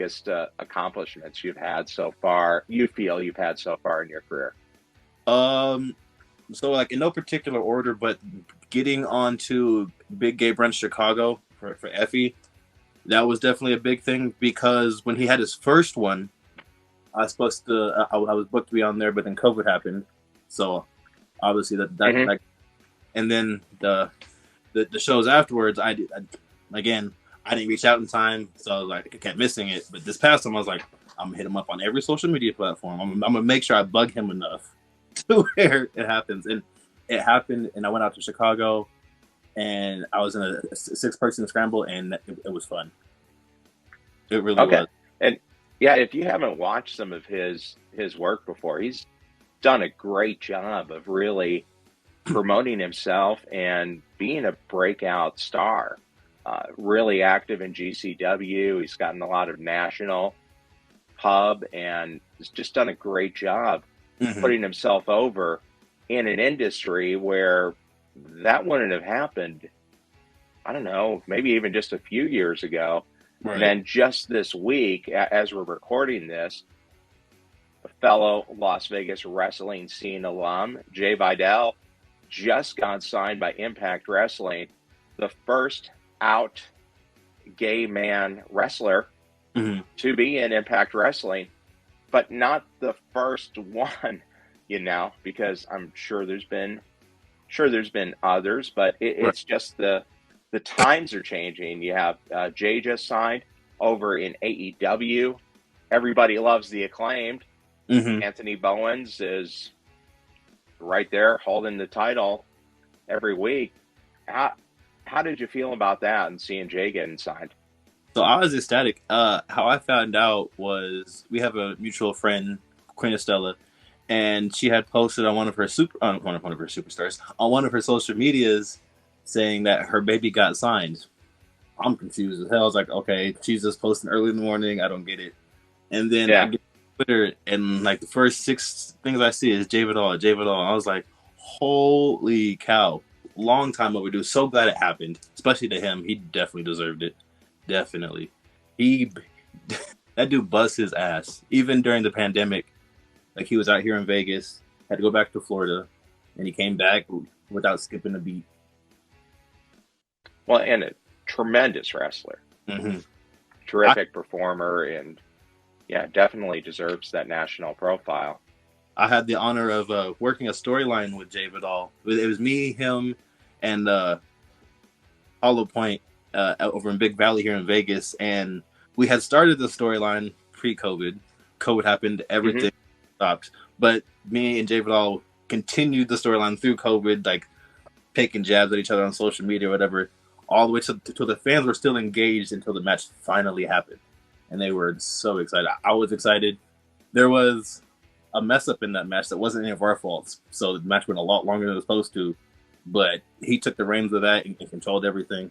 biggest accomplishments you've had so far, you feel you've had so far in your career? Um, so like in no particular order, but getting onto Big Gay Brunch Chicago for Effy, that was definitely a big thing because when he had his first one, I was supposed to, I was booked to be on there, but then COVID happened, so obviously Hmm. that and then the shows afterwards, again, I didn't reach out in time, so I was like I kept missing it. But this past time, I was like, I'm gonna hit him up on every social media platform. I'm gonna make sure I bug him enough to where it happens, and it happened. And I went out to Chicago, and I was in a 6-person scramble, and it was fun. It really Okay. was. And yeah, if you haven't watched some of his work before, he's done a great job of really promoting himself and being a breakout star. Really active in GCW. He's gotten a lot of national pub and has just done a great job Hmm. putting himself over in an industry where that wouldn't have happened. I don't know, maybe even just a few years ago. And Right. then just this week, as we're recording this, a fellow Las Vegas wrestling scene alum, Jai Vidal, just got signed by Impact Wrestling, the first out gay man wrestler Hmm. to be in Impact Wrestling, but not the first one, because I'm sure there's been others, but Right. it's just the times are changing. You have Jay just signed over in AEW. Everybody loves the Acclaimed. Hmm. Anthony Bowens is right there holding the title every week. How how did you feel about that and seeing Jay getting signed? So I was ecstatic. How I found out was we have a mutual friend, Queen Estella, and she had posted on one of her superstars on one of her social medias saying that her baby got signed. I'm confused as hell. I was like, okay, she's just posting early in the morning. I don't get it. And then I Yeah. get Twitter, and like the first 6 things I see is Jai Vidal, Jai Vidal. I was like, holy cow! Long time overdue. So glad it happened, especially to him. He definitely deserved it. Definitely. He that dude bust his ass even during the pandemic. Like he was out here in Vegas, had to go back to Florida, and he came back without skipping a beat. Well, and a tremendous wrestler, Hmm. I terrific performer, and yeah, definitely deserves that national profile. I had the honor of working a storyline with Jay Vidal. It was me, him, and Hollow Point over in Big Valley here in Vegas, and we had started the storyline pre-COVID. COVID happened, Hmm. everything stopped, but me and Jay Vidal continued the storyline through COVID, like taking jabs at each other on social media or whatever, all the way to the fans were still engaged until the match finally happened, and they were so excited. I was excited. There was a mess up in that match that wasn't any of our faults, so the match went a lot longer than it was supposed to. But he took the reins of that and controlled everything.